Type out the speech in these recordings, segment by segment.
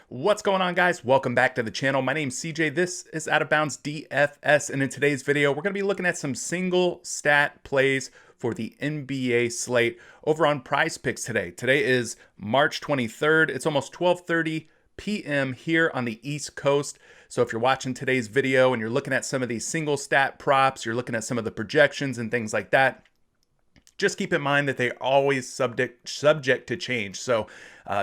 What's going on, guys? Welcome back to the channel. My name's CJ. This is Out of Bounds DFS, and in today's video, we're going to be looking at some single stat plays for the NBA slate over on PrizePicks today. Today is March 23rd. It's almost 12:30 p.m. here on the East Coast. So if you're watching today's video and you're looking at some of these single stat props, you're looking at some of the projections and things like that, just keep in mind that they're always subject to change. So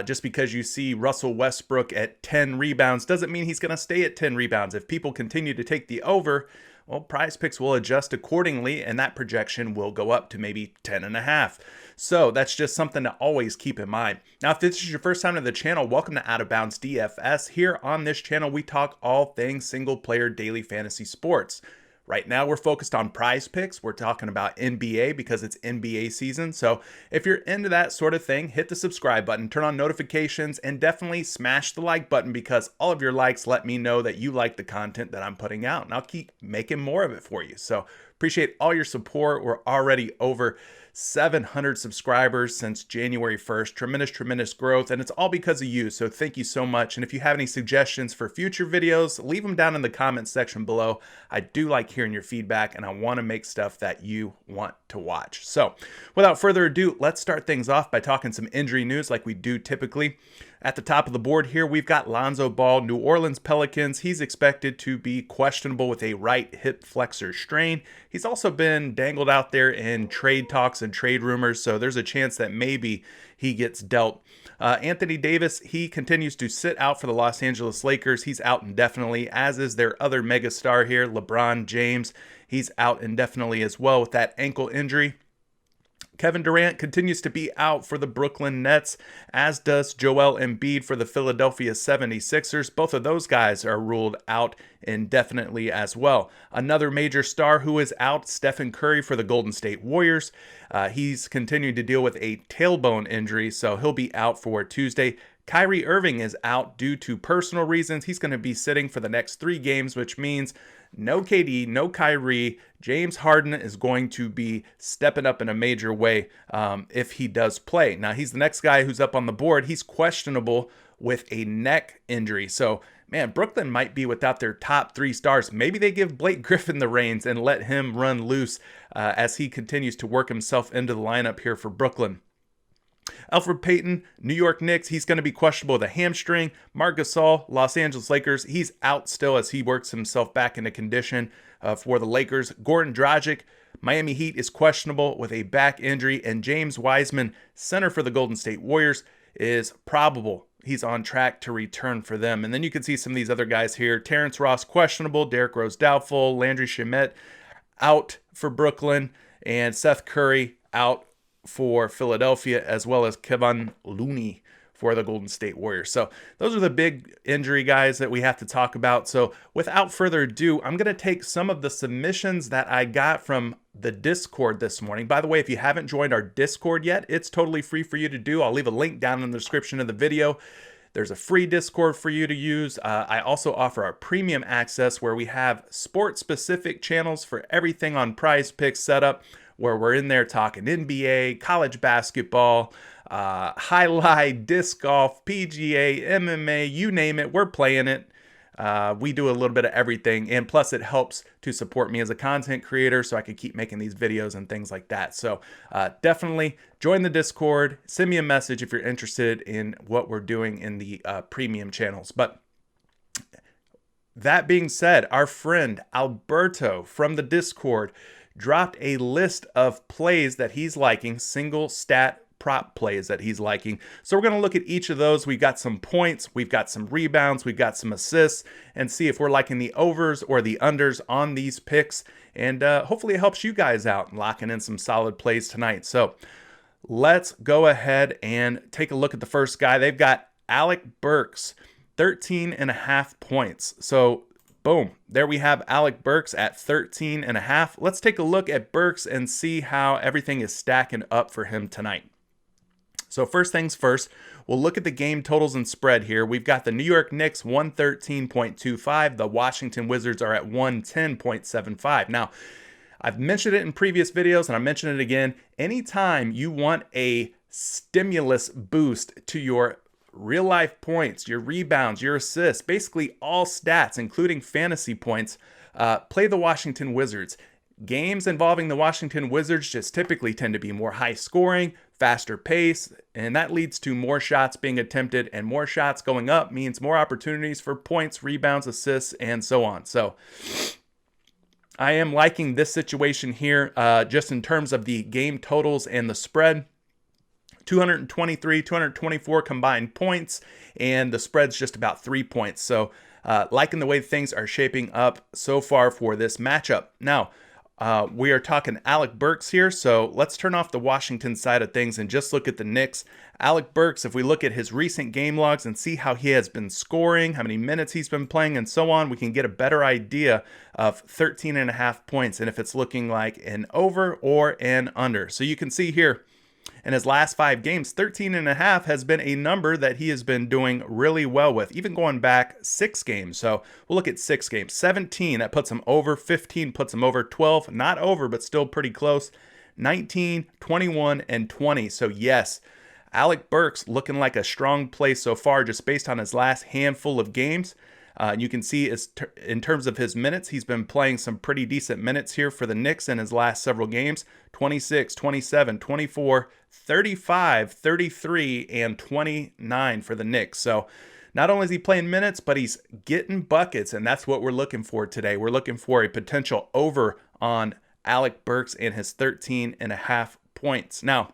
just because you see Russell Westbrook at 10 rebounds doesn't mean he's going to stay at 10 rebounds. If people continue to take the over, well, PrizePicks will adjust accordingly, and that projection will go up to maybe 10.5. So that's just something to always keep in mind. Now, if this is your first time to the channel, welcome to Out of Bounds DFS. Here on this channel, we talk all things single player daily fantasy sports. Right now, we're focused on PrizePicks. We're talking about NBA because it's NBA season. So if you're into that sort of thing, hit the subscribe button, turn on notifications, and definitely smash the like button because all of your likes let me know that you like the content that I'm putting out, and I'll keep making more of it for you. So appreciate all your support. We're already over 700 subscribers since January 1st. Tremendous growth, and it's all because of you. So thank you so much. And if you have any suggestions for future videos, leave them down in the comments section below. I do like hearing your feedback, and I want to make stuff that you want to watch. So without further ado, let's start things off by talking some injury news like we do typically. At the top of the board here, we've got Lonzo Ball, New Orleans Pelicans. He's expected to be questionable with a right hip flexor strain. He's also been dangled out there in trade talks and trade rumors, so there's a chance that maybe he gets dealt. Anthony Davis, he continues to sit out for the Los Angeles Lakers. He's out indefinitely, as is their other megastar here, LeBron James. He's out indefinitely as well with that ankle injury. Kevin Durant continues to be out for the Brooklyn Nets, as does Joel Embiid for the Philadelphia 76ers. Both of those guys are ruled out indefinitely as well. Another major star who is out, Stephen Curry for the Golden State Warriors. He's continuing to deal with a tailbone injury, so he'll be out for Tuesday. Kyrie Irving is out due to personal reasons. He's going to be sitting for the next 3 games, which means no KD, no Kyrie. James Harden is going to be stepping up in a major way if he does play. Now, he's the next guy who's up on the board. He's questionable with a neck injury. So, man, Brooklyn might be without their top 3 stars. Maybe they give Blake Griffin the reins and let him run loose as he continues to work himself into the lineup here for Brooklyn. Elfrid Payton, New York Knicks, he's going to be questionable with a hamstring. Marc Gasol, Los Angeles Lakers, he's out still as he works himself back into condition for the Lakers. Goran Dragic, Miami Heat, is questionable with a back injury. And James Wiseman, center for the Golden State Warriors, is probable. He's on track to return for them. And then you can see some of these other guys here. Terrence Ross, questionable. Derrick Rose, doubtful. Landry Shamet, out for Brooklyn. And Seth Curry, out for Philadelphia, as well as Kevon Looney for the Golden State Warriors. So those are the big injury guys that we have to talk about. So without further ado, I'm going to take some of the submissions that I got from the Discord this morning. By the way, if you haven't joined our Discord yet, it's totally free for you to do. I'll leave a link down in the description of the video. There's a free Discord for you to use. I also offer our premium access where we have sport-specific channels for everything on PrizePicks setup, where we're in there talking NBA, college basketball, highlight, disc golf, PGA, MMA, you name it, we're playing it. We do a little bit of everything, and plus it helps to support me as a content creator so I can keep making these videos and things like that. So definitely join the Discord, send me a message if you're interested in what we're doing in the premium channels. But that being said, our friend Alberto from the Discord dropped a list of plays that he's liking, single stat prop plays that he's liking. So we're going to look at each of those. We've got some points, we've got some rebounds, we've got some assists, and see if we're liking the overs or the unders on these picks. And hopefully it helps you guys out locking in some solid plays tonight. So let's go ahead and take a look at the first guy. They've got Alec Burks, 13.5 points. So boom, there we have Alec Burks at 13.5. Let's take a look at Burks and see how everything is stacking up for him tonight. So first things first, we'll look at the game totals and spread here. We've got the New York Knicks 113.25. The Washington Wizards are at 110.75. Now, I've mentioned it in previous videos and I mention it again. Anytime you want a stimulus boost to your real life points, your rebounds, your assists, basically all stats, including fantasy points, play the Washington Wizards. Games involving the Washington Wizards just typically tend to be more high scoring, faster pace, and that leads to more shots being attempted, and more shots going up means more opportunities for points, rebounds, assists, and so on. So I am liking this situation here just in terms of the game totals and the spread. 223, 224 combined points, and the spread's just about 3 points. So liking the way things are shaping up so far for this matchup. Now, we are talking Alec Burks here, so let's turn off the Washington side of things and just look at the Knicks. Alec Burks, if we look at his recent game logs and see how he has been scoring, how many minutes he's been playing, and so on, we can get a better idea of 13.5 points and if it's looking like an over or an under. So you can see here, in his last 5 games, 13.5 has been a number that he has been doing really well with, even going back 6 games. So we'll look at 6 games. 17, that puts him over. 15 puts him over. 12, not over, but still pretty close. 19, 21, and 20. So yes, Alec Burks looking like a strong play so far just based on his last handful of games. You can see in terms of his minutes, he's been playing some pretty decent minutes here for the Knicks in his last several games. 26, 27, 24, 35, 33, and 29 for the Knicks. So not only is he playing minutes, but he's getting buckets, and that's what we're looking for today. We're looking for a potential over on Alec Burks and his 13.5 points. Now,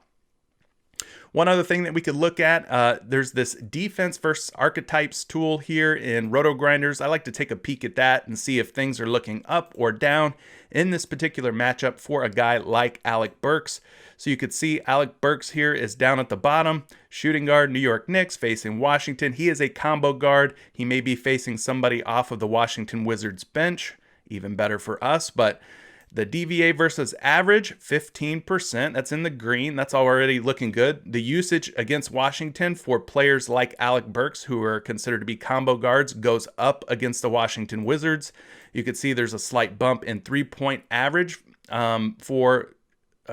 one other thing that we could look at, there's this defense versus archetypes tool here in Roto Grinders. I like to take a peek at that and see if things are looking up or down in this particular matchup for a guy like Alec Burks. So you could see Alec Burks here is down at the bottom. Shooting guard, New York Knicks facing Washington. He is a combo guard. He may be facing somebody off of the Washington Wizards bench. Even better for us, but the DVA versus average, 15%. That's in the green. That's already looking good. The usage against Washington for players like Alec Burks, who are considered to be combo guards, goes up against the Washington Wizards. You can see there's a slight bump in 3-point average for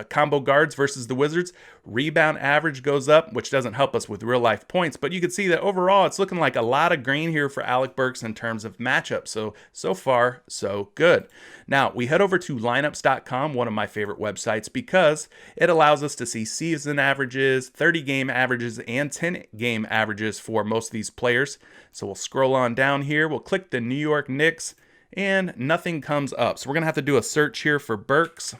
combo guards versus the Wizards. Rebound average goes up, which doesn't help us with real life points, but you can see that overall it's looking like a lot of green here for Alec Burks in terms of matchups. So far, so good. Now we head over to lineups.com, one of my favorite websites, because it allows us to see season averages, 30 game averages, and 10 game averages for most of these players. So we'll scroll on down here. We'll click the New York Knicks and nothing comes up. So we're going to have to do a search here for Burks.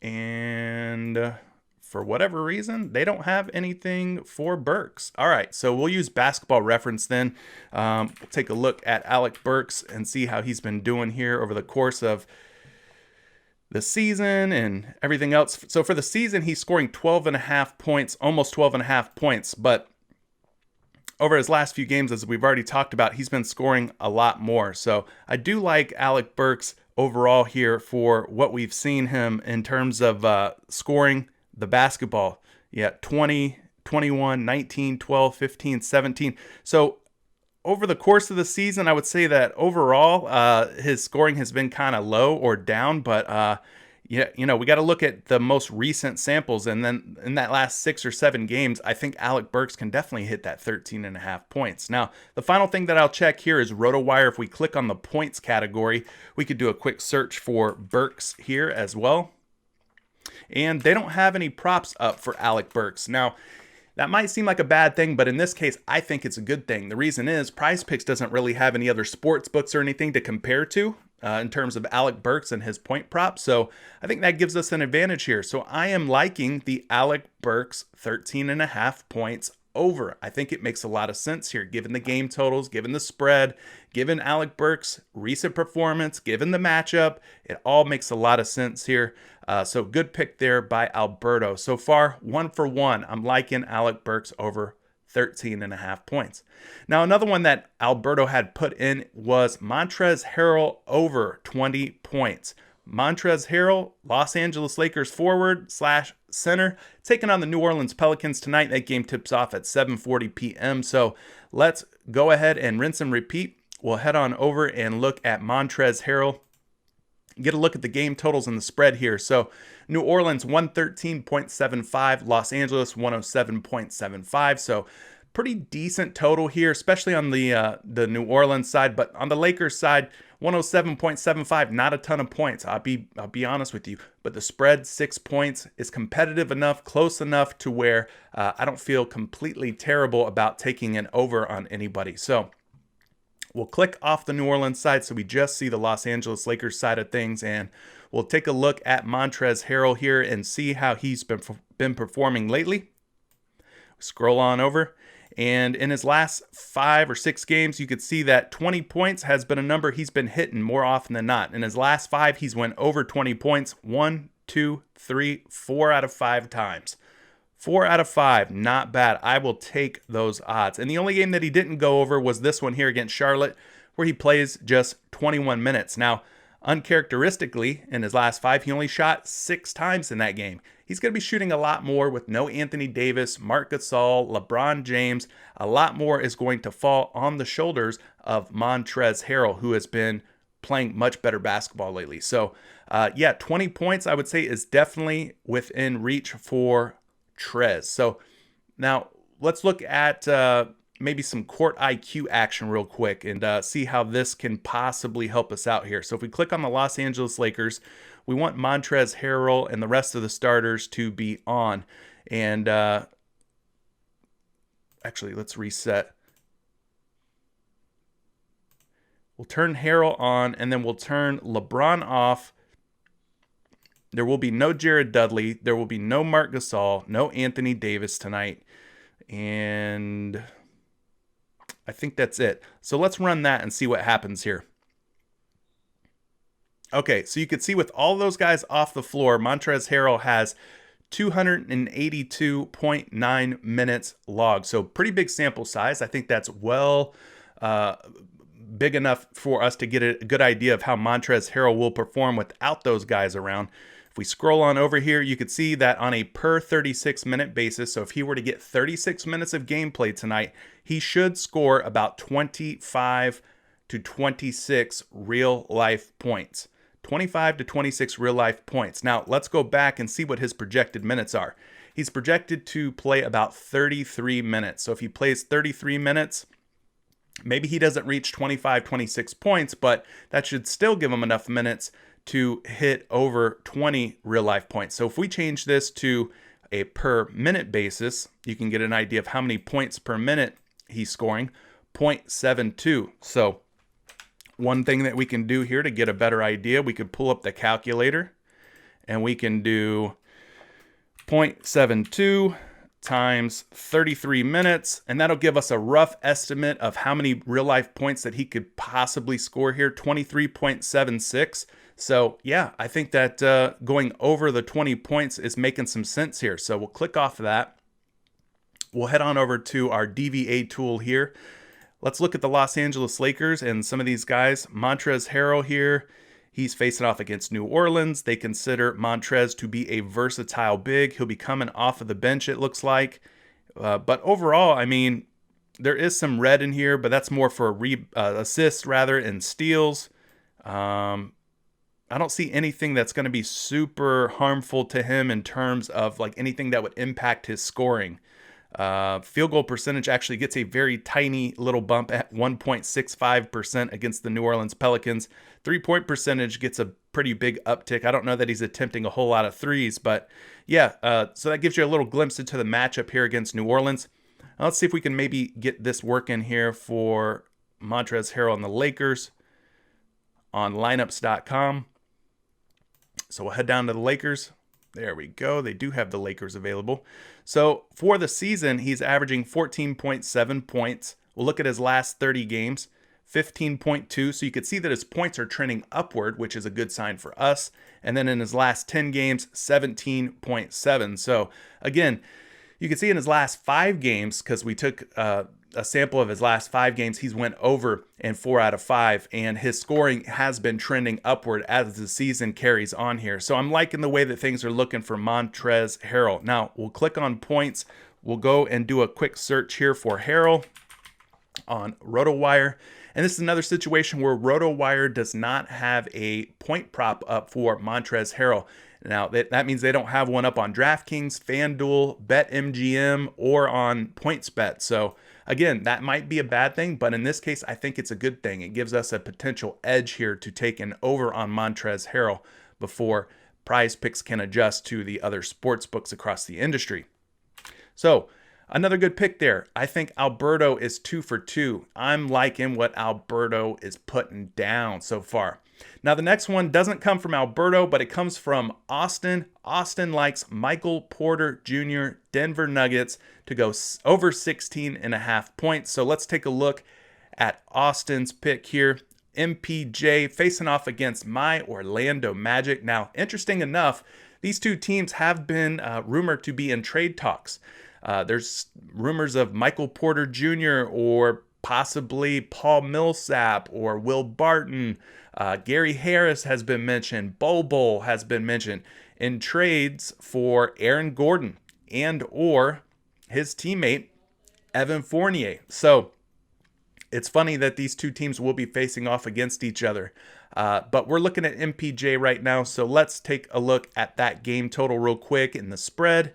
And for whatever reason, they don't have anything for Burks. All right, so we'll use Basketball Reference then. We'll take a look at Alec Burks and see how he's been doing here over the course of the season and everything else. So for the season, he's scoring 12.5 points, almost 12.5 points. But over his last few games, as we've already talked about, he's been scoring a lot more. So I do like Alec Burks overall here for what we've seen him in terms of scoring the basketball. Yeah, 20, 21, 19, 12, 15, 17. So over the course of the season, I would say that overall his scoring has been kind of low or down, but yeah, we got to look at the most recent samples, and then in that last 6 or 7 games, I think Alec Burks can definitely hit that 13.5 points. Now, the final thing that I'll check here is RotoWire. If we click on the points category, we could do a quick search for Burks here as well. And they don't have any props up for Alec Burks. Now, that might seem like a bad thing, but in this case, I think it's a good thing. The reason is PrizePicks doesn't really have any other sports books or anything to compare to in terms of Alec Burks and his point prop. So I think that gives us an advantage here. So I am liking the Alec Burks 13.5 points over. I think it makes a lot of sense here, given the game totals, given the spread, given Alec Burks' recent performance, given the matchup. It all makes a lot of sense here. So good pick there by Alberto. So far, 1 for 1. I'm liking Alec Burks over 13.5 points. Now, another one that Alberto had put in was Montrezl Harrell over 20 points. Montrezl Harrell, Los Angeles Lakers forward / center, taking on the New Orleans Pelicans tonight. That game tips off at 7:40 p.m. So let's go ahead and rinse and repeat. We'll head on over and look at Montrezl Harrell. get a look at the game totals and the spread here. So New Orleans 113.75, Los Angeles 107.75. So pretty decent total here, especially on the New Orleans side. But on the Lakers side, 107.75, not a ton of points. I'll be honest with you. But the spread, 6 points, is competitive enough, close enough to where I don't feel completely terrible about taking an over on anybody. So we'll click off the New Orleans side so we just see the Los Angeles Lakers side of things, and we'll take a look at Montrezl Harrell here and see how he's been performing lately. Scroll on over, and in his last 5 or 6 games, you could see that 20 points has been a number he's been hitting more often than not. In his last 5, he's went over 20 points 1, 2, 3, 4 out of 5 times. 4 out of 5, not bad. I will take those odds. And the only game that he didn't go over was this one here against Charlotte, where he plays just 21 minutes. Now, uncharacteristically, in his last 5, he only shot 6 times in that game. He's going to be shooting a lot more with no Anthony Davis, Marc Gasol, LeBron James. A lot more is going to fall on the shoulders of Montrezl Harrell, who has been playing much better basketball lately. So, yeah, 20 points, I would say, is definitely within reach for Trez. So now let's look at maybe some court IQ action real quick and see how this can possibly help us out here. So if we click on the Los Angeles Lakers, we want Montrezl Harrell and the rest of the starters to be on. And actually, let's reset. We'll turn Harrell on, and then we'll turn LeBron off. There will be no Jared Dudley. There will be no Marc Gasol, no Anthony Davis tonight. And I think that's it. So let's run that and see what happens here. Okay, so you can see with all those guys off the floor, Montrezl Harrell has 282.9 minutes logged. So pretty big sample size. I think that's big enough for us to get a good idea of how Montrezl Harrell will perform without those guys around. If we scroll on over here, you can see that on a per 36-minute basis, so if he were to get 36 minutes of gameplay tonight, he should score about 25 to 26 real-life points. 25 to 26 real-life points. Now, let's go back and see what his projected minutes are. He's projected to play about 33 minutes. So if he plays 33 minutes, maybe he doesn't reach 25, 26 points, but that should still give him enough minutes to hit over 20 real life points. So if we change this to a per minute basis, you can get an idea of how many points per minute he's scoring, 0.72. So one thing that we can do here to get a better idea, we could pull up the calculator and we can do 0.72 times 33 minutes, and that'll give us a rough estimate of how many real life points that he could possibly score here, 23.76. So yeah, I think that going over the 20 points is making some sense here. So we'll click off of that. We'll head on over to our DVA tool here. Let's look at the Los Angeles Lakers and some of these guys. Montrezl Harrell here, he's facing off against New Orleans. They consider Montrez to be a versatile big. He'll be coming off of the bench, it looks like. But overall, I mean, there is some red in here, but that's more for assists rather and steals. I don't see anything that's going to be super harmful to him in terms of like anything that would impact his scoring. Field goal percentage actually gets a very tiny little bump at 1.65% against the New Orleans Pelicans. 3-point percentage gets a pretty big uptick. I don't know that he's attempting a whole lot of threes, but yeah, so that gives you a little glimpse into the matchup here against New Orleans. Now let's see if we can maybe get this working here for Montrezl Harrell and the Lakers on lineups.com. So we'll head down to the Lakers. There we go. They do have the Lakers available. So for the season, he's averaging 14.7 points. We'll look at his last 30 games, 15.2. So you can see that his points are trending upward, which is a good sign for us. And then in his last 10 games, 17.7. So again, you can see in his last 5 games, because we took a sample of his last 5 games, he's went over in 4 out of 5, and his scoring has been trending upward as the season carries on here. So I'm liking the way that things are looking for Montrezl Harrell. Now we'll click on points. We'll go and do a quick search here for Harrell on RotoWire, And this is another situation where RotoWire does not have a point prop up for Montrezl Harrell. Now, that means they don't have one up on DraftKings, FanDuel, BetMGM, or on PointsBet. So, again, that might be a bad thing, but in this case, I think it's a good thing. It gives us a potential edge here to take an over on Montrezl Harrell before PrizePicks can adjust to the other sports books across the industry. So, another good pick there. I think Alberto is 2 for 2. I'm liking what Alberto is putting down so far. Now, the next one doesn't come from Alberto, but it comes from Austin. Austin likes Michael Porter Jr., Denver Nuggets, to go over 16.5 points. So let's take a look at Austin's pick here. MPJ facing off against my Orlando Magic. Now, interesting enough, these two teams have been rumored to be in trade talks. There's rumors of Michael Porter Jr. or possibly Paul Millsap or Will Barton. Gary Harris has been mentioned. Bol has been mentioned in trades for Aaron Gordon and or his teammate Evan Fournier. So it's funny that these two teams will be facing off against each other. But we're looking at MPJ right now. So let's take a look at that game total real quick in the spread.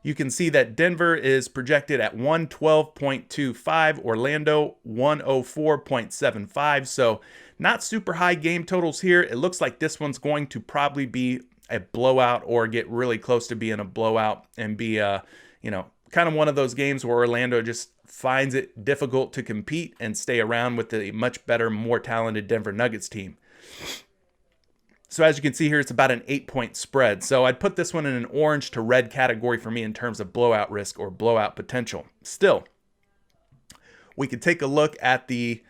You can see that Denver is projected at 112.25, Orlando 104.75. So not super high game totals here. It looks like this one's going to probably be a blowout or get really close to being a blowout and be kind of one of those games where Orlando just finds it difficult to compete and stay around with the much better, more talented Denver Nuggets team. So as you can see here, it's about an 8-point spread. So I'd put this one in an orange to red category for me in terms of blowout risk or blowout potential. Still, we could take a look at the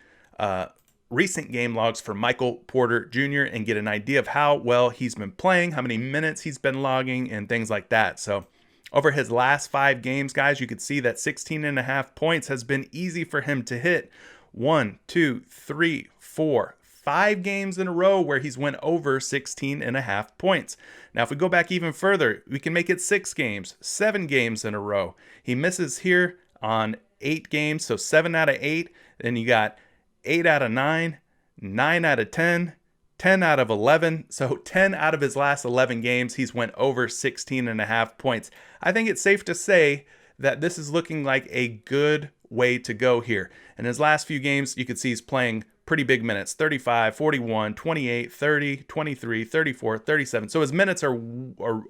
recent game logs for Michael Porter Jr. and get an idea of how well he's been playing, how many minutes he's been logging, and things like that. So over his last 5 games, guys, you could see that 16.5 points has been easy for him to hit. 1, 2, 3, 4, 5 games in a row where he's went over 16.5 points. Now, if we go back even further, we can make it 6 games, 7 games in a row. He misses here on 8 games, so 7 out of 8. Then you got 8 out of 9, 9 out of 10, 10 out of 11. So 10 out of his last 11 games, he's went over 16.5 points. I think it's safe to say that this is looking like a good way to go here. In his last few games, you can see he's playing pretty big minutes, 35, 41, 28, 30, 23, 34, 37. So his minutes are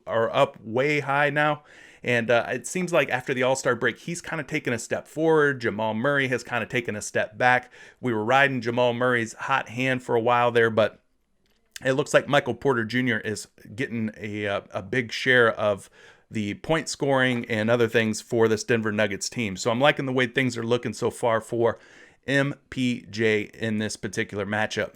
up way high now. And it seems like after the All-Star break, he's kind of taken a step forward. Jamal Murray has kind of taken a step back. We were riding Jamal Murray's hot hand for a while there, but it looks like Michael Porter Jr. is getting a big share of the point scoring and other things for this Denver Nuggets team. So I'm liking the way things are looking so far for MPJ in this particular matchup.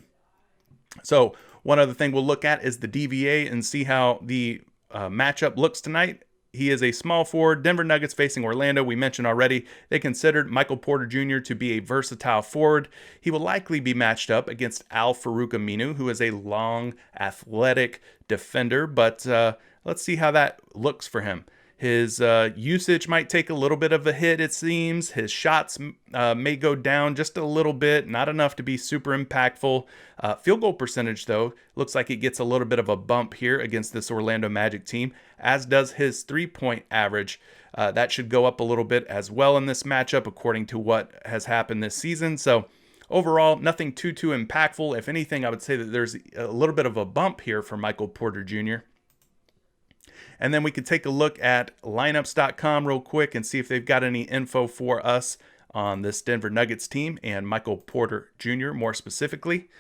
So one other thing we'll look at is the DVA and see how the matchup looks tonight. He is a small forward. Denver Nuggets facing Orlando. We mentioned already they considered Michael Porter Jr. to be a versatile forward. He will likely be matched up against Al-Farouq Aminu, who is a long, athletic defender. But let's see how that looks for him. His usage might take a little bit of a hit, it seems. His shots may go down just a little bit, not enough to be super impactful. Field goal percentage, though, looks like it gets a little bit of a bump here against this Orlando Magic team, as does his three-point average. That should go up a little bit as well in this matchup, according to what has happened this season. So overall, nothing too impactful. If anything, I would say that there's a little bit of a bump here for Michael Porter Jr. And then we could take a look at lineups.com real quick and see if they've got any info for us on this Denver Nuggets team and Michael Porter Jr. more specifically.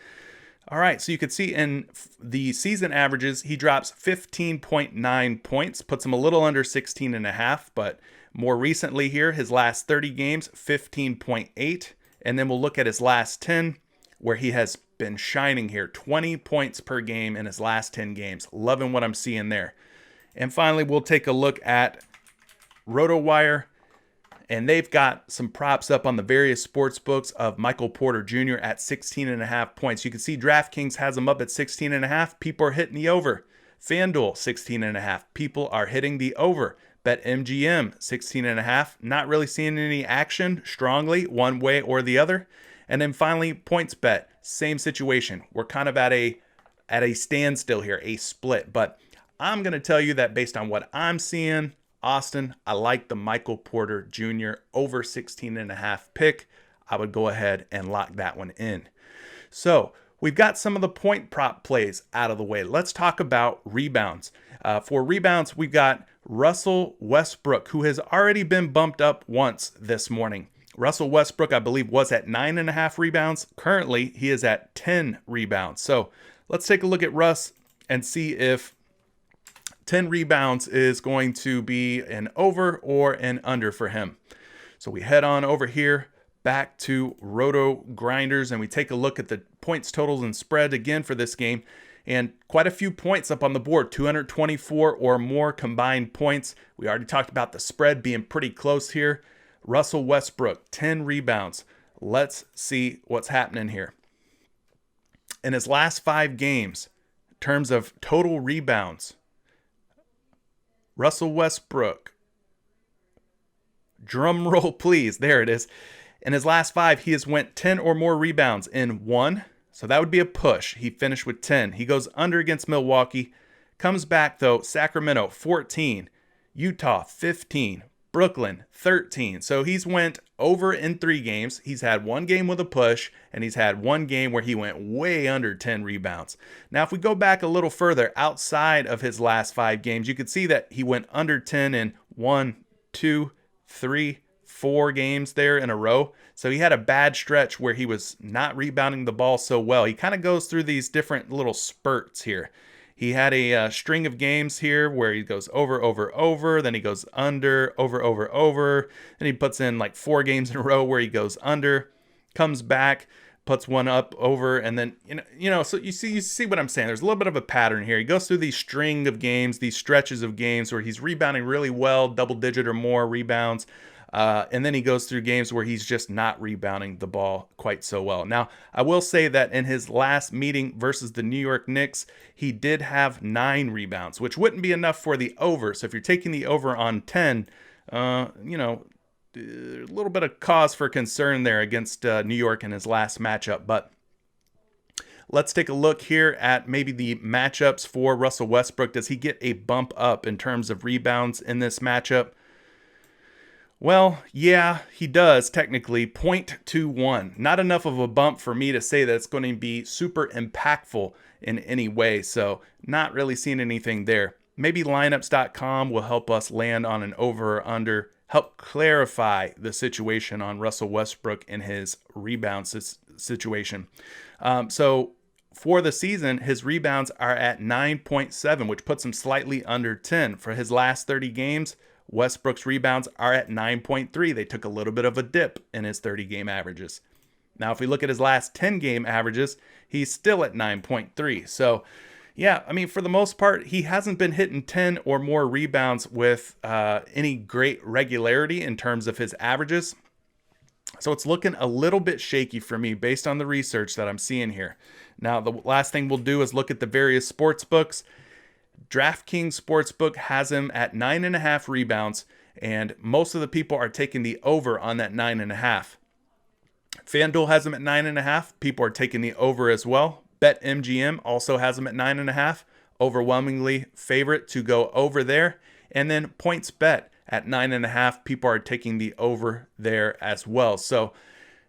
All right, so you can see in the season averages, he drops 15.9 points, puts him a little under 16.5, but more recently here, his last 30 games, 15.8. And then we'll look at his last 10, where he has been shining here, 20 points per game in his last 10 games. Loving what I'm seeing there. And finally, we'll take a look at RotoWire, and they've got some props up on the various sports books of Michael Porter Jr. at 16.5 points. You can see DraftKings has him up at 16.5. People are hitting the over. FanDuel, 16.5. People are hitting the over. BetMGM, 16.5. Not really seeing any action strongly one way or the other. And then finally, points bet, same situation. We're kind of at a standstill here, a split. But I'm going to tell you that based on what I'm seeing, Austin, I like the Michael Porter Jr. over 16.5 pick. I would go ahead and lock that one in. So we've got some of the point prop plays out of the way. Let's talk about rebounds. For rebounds, we've got Russell Westbrook, who has already been bumped up once this morning. Russell Westbrook, I believe, was at 9.5 rebounds. Currently, he is at 10 rebounds. So let's take a look at Russ and see if 10 rebounds is going to be an over or an under for him. So we head on over here back to Roto Grinders and we take a look at the points, totals, and spread again for this game. And quite a few points up on the board, 224 or more combined points. We already talked about the spread being pretty close here. Russell Westbrook, 10 rebounds. Let's see what's happening here. In his last 5 games, in terms of total rebounds, Russell Westbrook, drum roll please, there it is. In his last 5, he has went 10 or more rebounds in 1. So that would be a push. He finished with 10. He goes under against Milwaukee. Comes back though, Sacramento 14, Utah 15, Brooklyn 13. So he's went over in 3 games. He's had 1 game with a push, and he's had 1 game where he went way under 10 rebounds. Now, if we go back a little further outside of his last 5 games, you could see that he went under 10 in 1, 2, 3, 4 games there in a row. So he had a bad stretch where he was not rebounding the ball so well. He kind of goes through these different little spurts here. He had a string of games here where he goes over, over, over. Then he goes under, over, over, over. And he puts in like 4 games in a row where he goes under, comes back, puts one up over. And then, so you see what I'm saying? There's a little bit of a pattern here. He goes through these string of games, these stretches of games where he's rebounding really well, double digit or more rebounds. And then he goes through games where he's just not rebounding the ball quite so well. Now, I will say that in his last meeting versus the New York Knicks, he did have 9 rebounds, which wouldn't be enough for the over. So if you're taking the over on 10, a little bit of cause for concern there against New York in his last matchup. But let's take a look here at maybe the matchups for Russell Westbrook. Does he get a bump up in terms of rebounds in this matchup? Well, yeah, he does technically, 0.21. Not enough of a bump for me to say that it's going to be super impactful in any way, so not really seeing anything there. Maybe lineups.com will help us land on an over or under, help clarify the situation on Russell Westbrook and his rebound situation. So for the season, his rebounds are at 9.7, which puts him slightly under 10. For his last 30 games, Westbrook's rebounds are at 9.3. They took a little bit of a dip in his 30-game averages. Now, if we look at his last 10-game averages, he's still at 9.3. So, yeah, I mean, for the most part, he hasn't been hitting 10 or more rebounds with any great regularity in terms of his averages. So it's looking a little bit shaky for me based on the research that I'm seeing here. Now, the last thing we'll do is look at the various sports books. DraftKings Sportsbook has him at 9.5 rebounds, and most of the people are taking the over on that 9.5. FanDuel has him at 9.5. People are taking the over as well. BetMGM also has him at 9.5. Overwhelmingly favorite to go over there. And then PointsBet at 9.5. People are taking the over there as well. So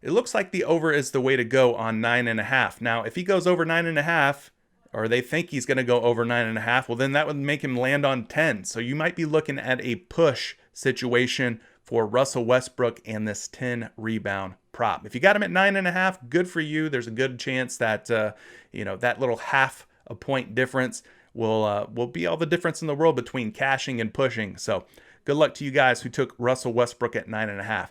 it looks like the over is the way to go on 9.5. Now, if he goes over 9.5, or they think he's going to go over 9.5, well, then that would make him land on 10. So you might be looking at a push situation for Russell Westbrook and this 10 rebound prop. If you got him at 9.5, good for you. There's a good chance that, that little half a point difference will be all the difference in the world between cashing and pushing. So good luck to you guys who took Russell Westbrook at 9.5.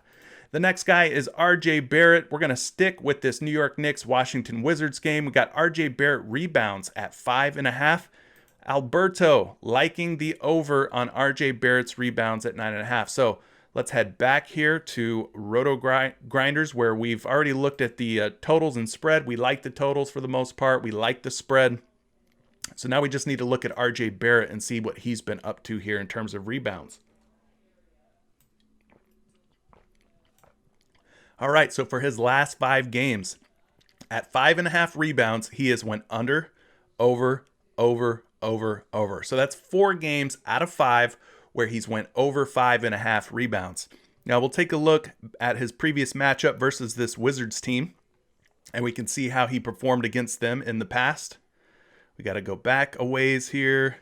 The next guy is RJ Barrett. We're going to stick with this New York Knicks Washington Wizards game. We got RJ Barrett rebounds at 5.5. Alberto liking the over on RJ Barrett's rebounds at 9.5. So let's head back here to Roto Grinders, where we've already looked at the totals and spread. We like the totals for the most part. We like the spread. So now we just need to look at RJ Barrett and see what he's been up to here in terms of rebounds. All right, so for his last 5 games, at 5.5 rebounds, he has went under, over, over. So that's 4 games out of 5 where he's went over 5.5 rebounds. Now we'll take a look at his previous matchup versus this Wizards team, and we can see how he performed against them in the past. We got to go back a ways here.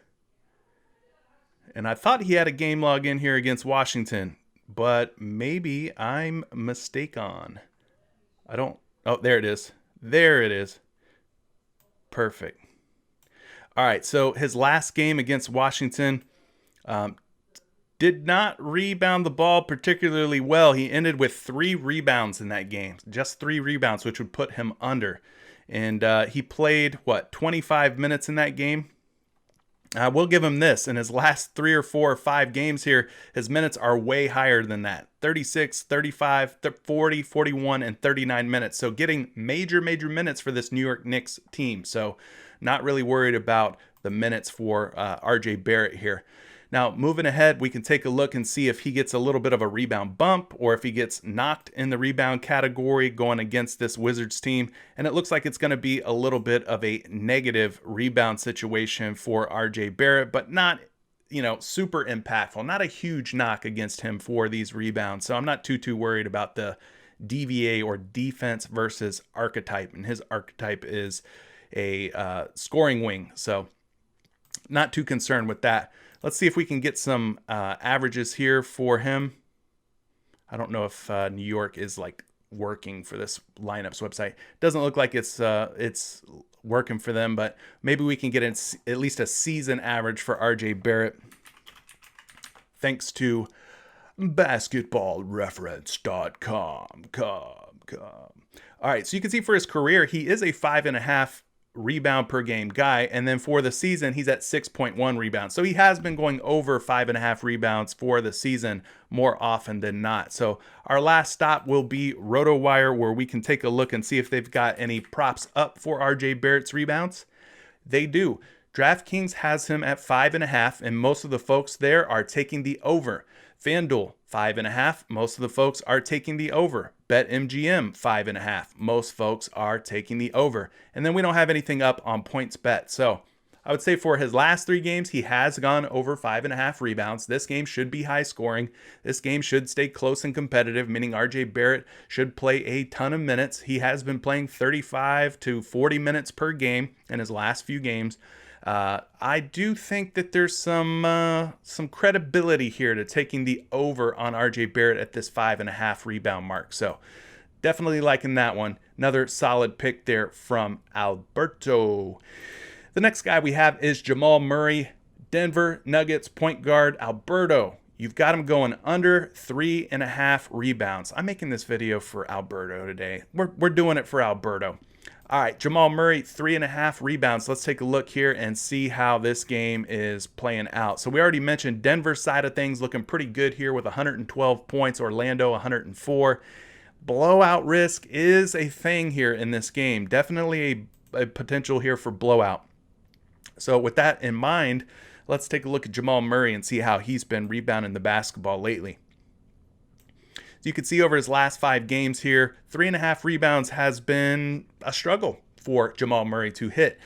And I thought he had a game log in here against Washington, but maybe I'm mistaken. I don't. Oh, there it is. There it is. Perfect. All right, so his last game against Washington did not rebound the ball particularly well. He ended with 3 rebounds in that game. Just 3 rebounds, which would put him under. And he played, 25 minutes in that game? We'll give him this. In his last 3 or 4 or 5 games here, his minutes are way higher than that. 36, 35, 40, 41, and 39 minutes. So getting major minutes for this New York Knicks team. So not really worried about the minutes for RJ Barrett here. Now, moving ahead, we can take a look and see if he gets a little bit of a rebound bump or if he gets knocked in the rebound category going against this Wizards team. And it looks like it's going to be a little bit of a negative rebound situation for RJ Barrett, but not, super impactful. Not a huge knock against him for these rebounds. So I'm not too worried about the DVA or defense versus archetype. And his archetype is a scoring wing. So not too concerned with that. Let's see if we can get some averages here for him. I don't know if New York is working for this lineups website. Doesn't look like it's working for them, but maybe we can get at least a season average for RJ Barrett. Thanks to basketballreference.com. All right, so you can see for his career, he is a 5.5 rebound per game guy, and then for the season he's at 6.1 rebounds. So he has been going over 5.5 rebounds for the season more often than not. So our last stop will be RotoWire, where we can take a look and see if they've got any props up for RJ Barrett's rebounds. They do. DraftKings has him at 5.5, and most of the folks there are taking the over. FanDuel 5.5, most of the folks are taking the over. BetMGM 5.5, most folks are taking the over. And then we don't have anything up on PointsBet. So I would say for his last 3 games, he has gone over 5.5 rebounds. This game should be high scoring. This game should stay close and competitive, meaning RJ Barrett should play a ton of minutes. He has been playing 35 to 40 minutes per game in his last few games. I do think that there's some credibility here to taking the over on RJ Barrett at this 5.5 rebound mark. So definitely liking that one. Another solid pick there from Alberto. The next guy we have is Jamal Murray, Denver Nuggets point guard. Alberto, you've got him going under 3.5 rebounds. I'm making this video for Alberto today. We're doing it for Alberto. All right, Jamal Murray, 3.5 rebounds. Let's take a look here and see how this game is playing out. So we already mentioned Denver's side of things looking pretty good here with 112 points, Orlando 104. Blowout risk is a thing here in this game. Definitely a potential here for blowout. So with that in mind, let's take a look at Jamal Murray and see how he's been rebounding the basketball lately. You can see over his last 5 games here, 3.5 rebounds has been a struggle for Jamal Murray to hit.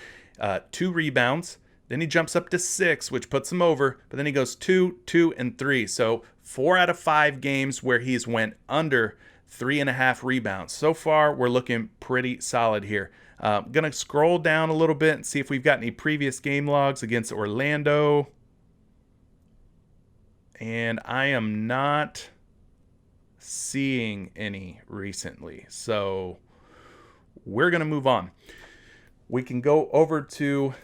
2 rebounds, then he jumps up to 6, which puts him over, but then he goes 2, 2, and 3. So 4 out of 5 games where he's went under 3.5 rebounds. So far, we're looking pretty solid here. I'm going to scroll down a little bit and see if we've got any previous game logs against Orlando. And I am not seeing any recently, so we're gonna move on. We can go over to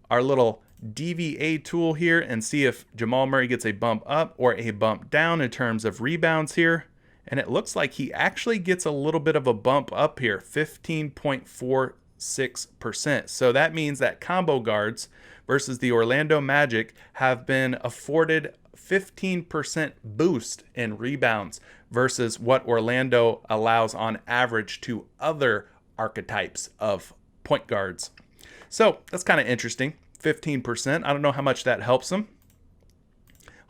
our little DVA tool here and see if Jamal Murray gets a bump up or a bump down in terms of rebounds here, and it looks like he actually gets a little bit of a bump up here, 15.46%. So that means that combo guards versus the Orlando Magic have been afforded 15% boost in rebounds versus what Orlando allows on average to other archetypes of point guards. So that's kind of interesting. 15%. I don't know how much that helps them.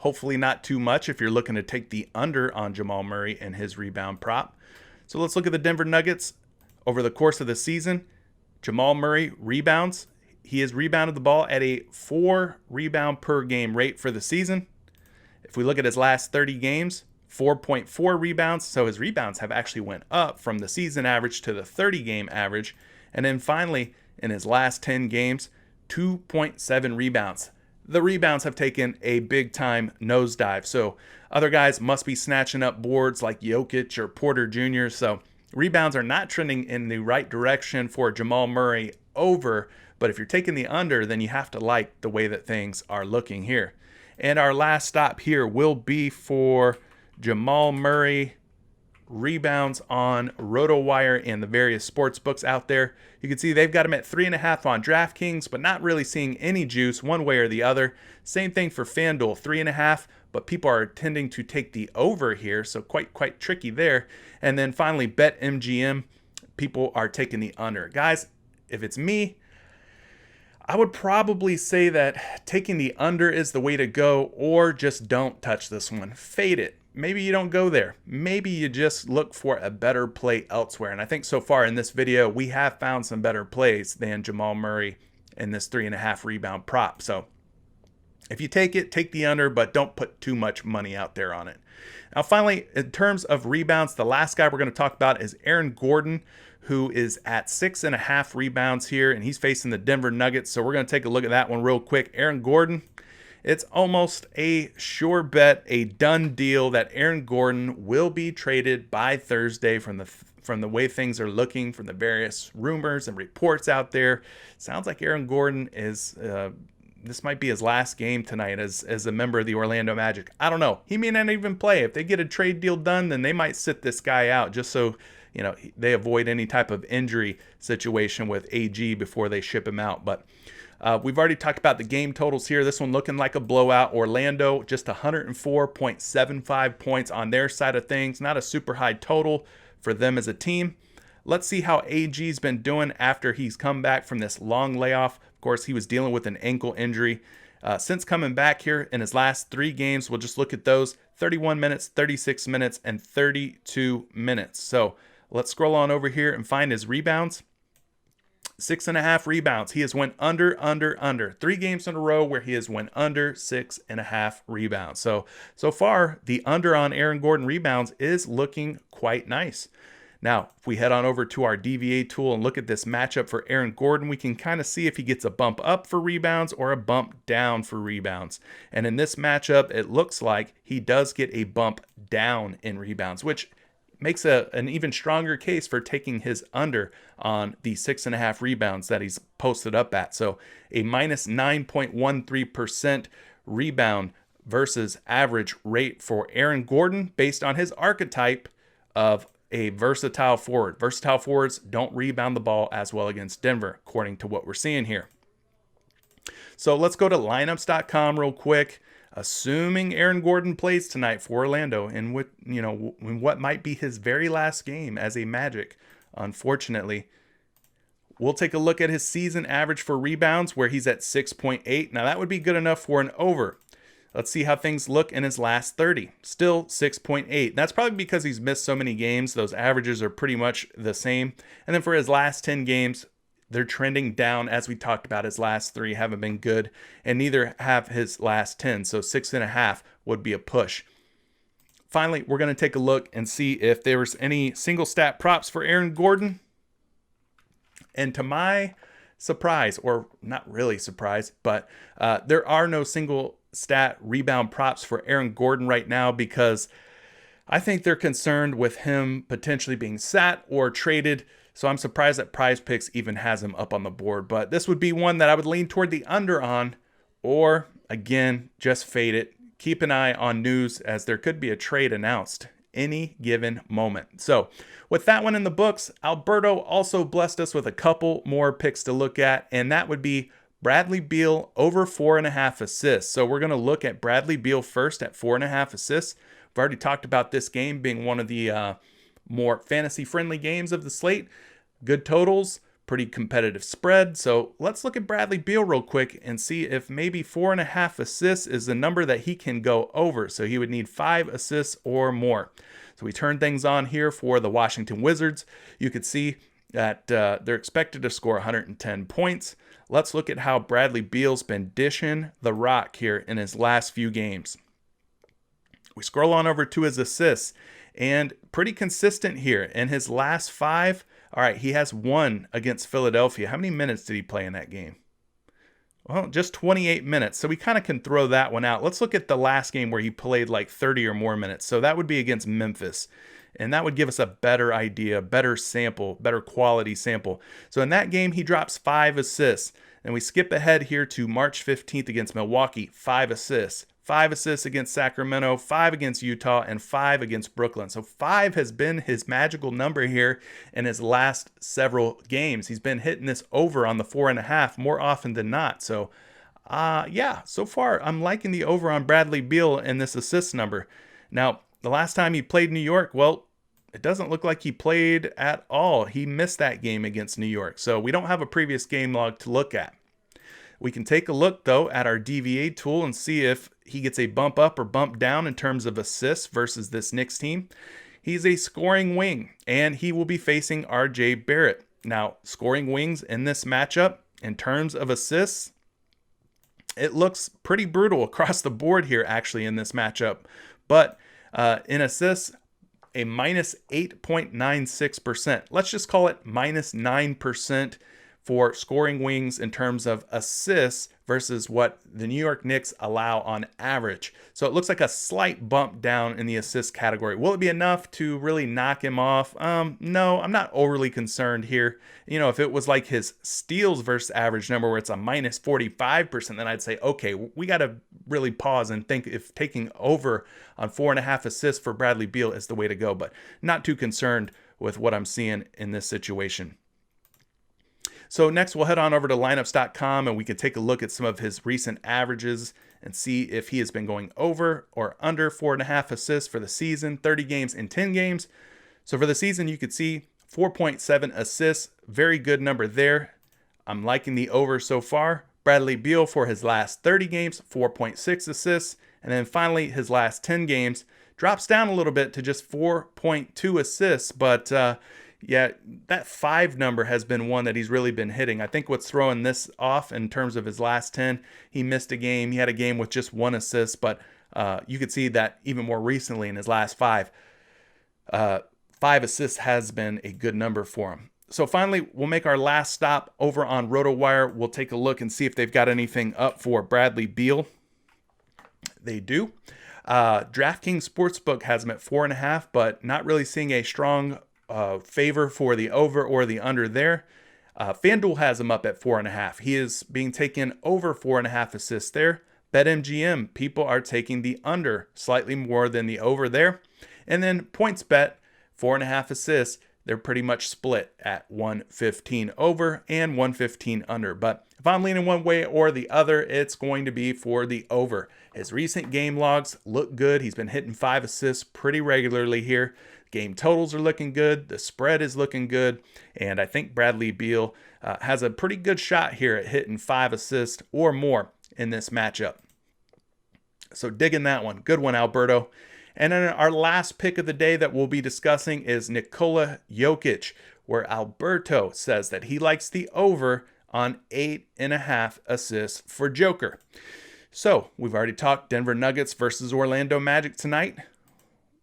Hopefully not too much if you're looking to take the under on Jamal Murray and his rebound prop. So let's look at the Denver Nuggets over the course of the season. Jamal Murray rebounds. He has rebounded the ball at a 4 rebound per game rate for the season. If we look at his last 30 games, 4.4 rebounds. So his rebounds have actually went up from the season average to the 30-game average. And then finally, in his last 10 games, 2.7 rebounds. The rebounds have taken a big time nosedive. So other guys must be snatching up boards like Jokic or Porter Jr. So rebounds are not trending in the right direction for Jamal Murray over. But if you're taking the under, then you have to like the way that things are looking here. And our last stop here will be for Jamal Murray rebounds on RotoWire and the various sports books out there. You can see they've got him at 3.5 on DraftKings, but not really seeing any juice one way or the other. Same thing for FanDuel, 3.5, but people are tending to take the over here, so quite tricky there. And then finally, BetMGM, people are taking the under. Guys, if it's me, I would probably say that taking the under is the way to go, or just don't touch this one. Fade it. Maybe you don't go there. Maybe you just look for a better play elsewhere. And I think so far in this video, we have found some better plays than Jamal Murray in this 3.5 rebound prop. So if you take it, take the under, but don't put too much money out there on it. Now, finally, in terms of rebounds, the last guy we're going to talk about is Aaron Gordon, who is at 6.5 rebounds here, and he's facing the Denver Nuggets. So we're going to take a look at that one real quick. Aaron Gordon, it's almost a sure bet, a done deal that Aaron Gordon will be traded by Thursday from the way things are looking, from the various rumors and reports out there. Sounds like Aaron Gordon is this might be his last game tonight as a member of the Orlando Magic. I don't know. He may not even play. If they get a trade deal done, then they might sit this guy out just so they avoid any type of injury situation with AG before they ship him out. But we've already talked about the game totals here. This one looking like a blowout. Orlando just 104.75 points on their side of things. Not a super high total for them as a team. Let's see how AG's been doing after he's come back from this long layoff. Of course, he was dealing with an ankle injury. Since coming back here in his last 3 games, we'll just look at those: 31 minutes, 36 minutes, and 32 minutes. So let's scroll on over here and find his rebounds. 6.5 rebounds. He has went under. 3 games in a row where he has went under 6.5 rebounds. So far, the under on Aaron Gordon rebounds is looking quite nice. Now, if we head on over to our DVA tool and look at this matchup for Aaron Gordon, we can kind of see if he gets a bump up for rebounds or a bump down for rebounds. And in this matchup, it looks like he does get a bump down in rebounds, which makes an even stronger case for taking his under on the 6.5 rebounds that he's posted up at. So a minus 9.13% rebound versus average rate for Aaron Gordon based on his archetype of a versatile forward. Versatile forwards don't rebound the ball as well against Denver, according to what we're seeing here. So let's go to lineups.com real quick. Assuming Aaron Gordon plays tonight for Orlando in what might be his very last game as a Magic, unfortunately, we'll take a look at his season average for rebounds, where he's at 6.8. Now that would be good enough for an over. Let's see how things look in his last 30. Still 6.8. That's probably because he's missed so many games. Those averages are pretty much the same. And then for his last 10 games, they're trending down. As we talked about, his last 3 haven't been good, and neither have his last 10. So 6.5 would be a push. Finally, we're going to take a look and see if there was any single stat props for Aaron Gordon. And to my surprise, or not really surprise, but there are no single stat rebound props for Aaron Gordon right now, because I think they're concerned with him potentially being sat or traded. So I'm surprised that PrizePicks even has him up on the board. But this would be one that I would lean toward the under on, or again, just fade it. Keep an eye on news, as there could be a trade announced any given moment. So with that one in the books, Alberto also blessed us with a couple more picks to look at, and that would be Bradley Beal over 4.5 assists. So we're going to look at Bradley Beal first at 4.5 assists. We've already talked about this game being one of the more fantasy-friendly games of the slate. Good totals. pretty competitive spread. So let's look at Bradley Beal real quick and see if maybe 4.5 assists is the number that he can go over. So he would need 5 assists or more. So we turn things on here for the Washington Wizards. You could see that they're expected to score 110 points. Let's look at how Bradley Beal's been dishing the rock here in his last few games. We scroll on over to his assists, and pretty consistent here. In his last 5, all right, he has 1 against Philadelphia. How many minutes did he play in that game? Well, just 28 minutes. So we kind of can throw that one out. Let's look at the last game where he played like 30 or more minutes. So that would be against Memphis. And that would give us a better idea, better sample, better quality sample. So in that game, he drops 5 assists. And we skip ahead here to March 15th against Milwaukee, 5 assists. 5 assists against Sacramento, 5 against Utah, and 5 against Brooklyn. So 5 has been his magical number here in his last several games. He's been hitting this over on the 4.5 more often than not. So yeah, so far I'm liking the over on Bradley Beal in this assist number. Now, the last time he played New York, well, it doesn't look like he played at all. He missed that game against New York. So we don't have a previous game log to look at. We can take a look, though, at our DVA tool and see if he gets a bump up or bump down in terms of assists versus this Knicks team. He's a scoring wing, and he will be facing RJ Barrett. Now, scoring wings in this matchup, in terms of assists, it looks pretty brutal across the board here, actually, in this matchup. But in assists, a minus 8.96%. Let's just call it minus 9% for scoring wings in terms of assists versus what the New York Knicks allow on average. So it looks like a slight bump down in the assist category. Will it be enough to really knock him off? No, I'm not overly concerned here. You know, if it was like his steals versus average number where it's a minus 45%, then I'd say, okay, we got to really pause and think if taking over on 4.5 assists for Bradley Beal is the way to go, but not too concerned with what I'm seeing in this situation. So next we'll head on over to lineups.com and we can take a look at some of his recent averages and see if he has been going over or under 4.5 assists for the season, 30 games and 10 games. So for the season, you could see 4.7 assists, very good number there. I'm liking the over so far. Bradley Beal for his last 30 games, 4.6 assists. And then finally, his last 10 games drops down a little bit to just 4.2 assists, but yeah, that 5 number has been one that he's really been hitting. I think what's throwing this off in terms of his last 10, he missed a game. He had a game with just 1 assist, but you could see that even more recently in his last 5. 5 assists has been a good number for him. So finally, we'll make our last stop over on RotoWire. We'll take a look and see if they've got anything up for Bradley Beal. They do. DraftKings Sportsbook has him at 4.5, but not really seeing a strong favor for the over or the under there. FanDuel has him up at 4.5. He is being taken over 4.5 assists there. BetMGM, people are taking the under slightly more than the over there. And then PointsBet, 4.5 assists. They're pretty much split at 115 over and 115 under. But if I'm leaning one way or the other, it's going to be for the over. His recent game logs look good. He's been hitting 5 assists pretty regularly here. Game totals are looking good. The spread is looking good. And I think Bradley Beal has a pretty good shot here at hitting 5 assists or more in this matchup. So digging that one. Good one, Alberto. And then our last pick of the day that we'll be discussing is Nikola Jokic, where Alberto says that he likes the over on 8.5 assists for Joker. So we've already talked Denver Nuggets versus Orlando Magic tonight.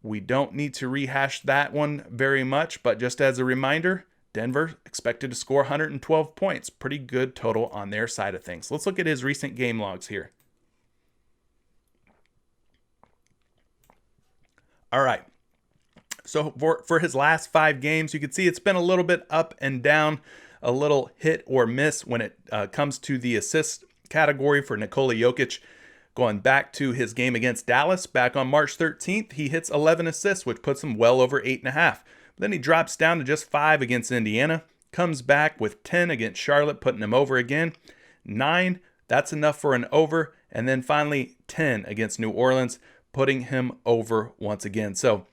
We don't need to rehash that one very much, but just as a reminder, Denver expected to score 112 points. Pretty good total on their side of things. Let's look at his recent game logs here. All right. So for his last 5 games, you can see it's been a little bit up and down, a little hit or miss when it comes to the assist category for Nikola Jokic. Going back to his game against Dallas back on March 13th, he hits 11 assists, which puts him well over 8.5. Then he drops down to just 5 against Indiana, comes back with 10 against Charlotte, putting him over again. 9, that's enough for an over. And then finally 10 against New Orleans, putting him over once again. So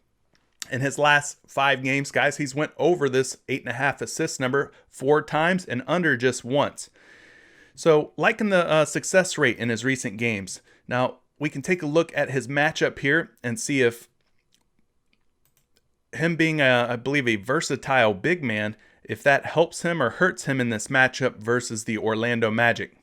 In his last 5 games, guys, he's went over this 8.5 assist number 4 times and under just once. So liking the success rate in his recent games. Now, we can take a look at his matchup here and see if him being, I believe, a versatile big man, if that helps him or hurts him in this matchup versus the Orlando Magic.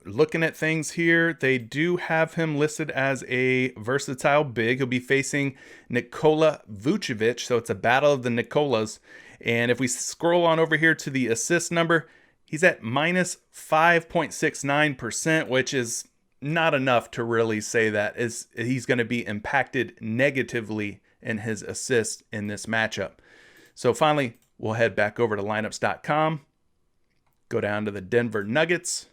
Looking at things here, they do have him listed as a versatile big. He'll be facing Nikola Vucevic, so it's a battle of the Nikolas. And if we scroll on over here to the assist number, he's at minus 5.69%, which is not enough to really say that he's going to be impacted negatively in his assists in this matchup. So finally, we'll head back over to lineups.com, go down to the Denver Nuggets,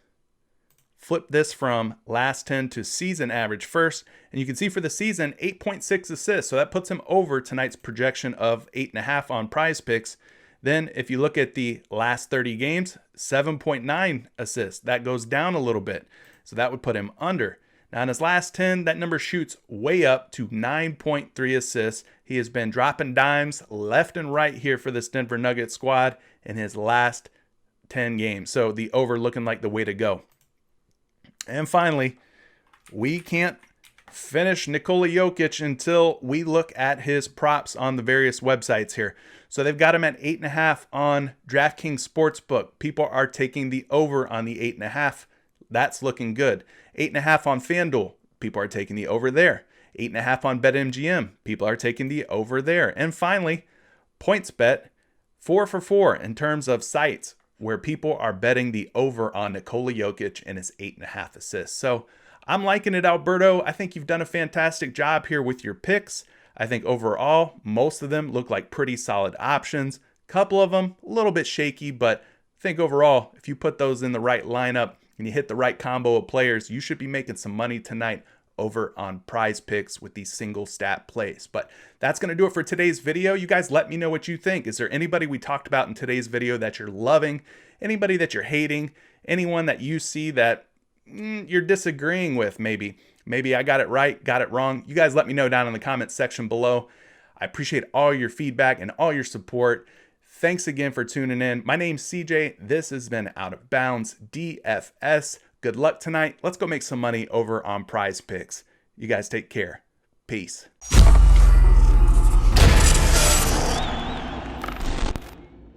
flip this from last 10 to season average first, and you can see for the season 8.6 assists, so that puts him over tonight's projection of 8.5 on PrizePicks. Then if you look at the last 30 games, 7.9 assists. That goes down a little bit, so that would put him under. Now in his last 10, that number shoots way up to 9.3 assists. He has been dropping dimes left and right here for this Denver Nuggets squad in his last 10 games. So the over looking like the way to go. And finally, we can't finish Nikola Jokic until we look at his props on the various websites here. So they've got him at 8.5 on DraftKings Sportsbook. People are taking the over on the 8.5. That's looking good. 8.5 on FanDuel. People are taking the over there. 8.5 on BetMGM. People are taking the over there. And finally, PointsBet, 4 for 4 in terms of sites where people are betting the over on Nikola Jokic and his 8.5 assists. So I'm liking it, Alberto. I think you've done a fantastic job here with your picks. I think overall, most of them look like pretty solid options. Couple of them, a little bit shaky, but I think overall, if you put those in the right lineup and you hit the right combo of players, you should be making some money tonight over on PrizePicks with these single stat plays. But that's going to do it for today's video. You guys let me know what you think. Is there anybody we talked about in today's video that you're loving? Anybody that you're hating? Anyone that you see that you're disagreeing with maybe? Maybe I got it right, got it wrong. You guys let me know down in the comments section below. I appreciate all your feedback and all your support. Thanks again for tuning in. My name's CJ. This has been Out of Bounds DFS. Good luck tonight. Let's go make some money over on PrizePicks. You guys take care. Peace.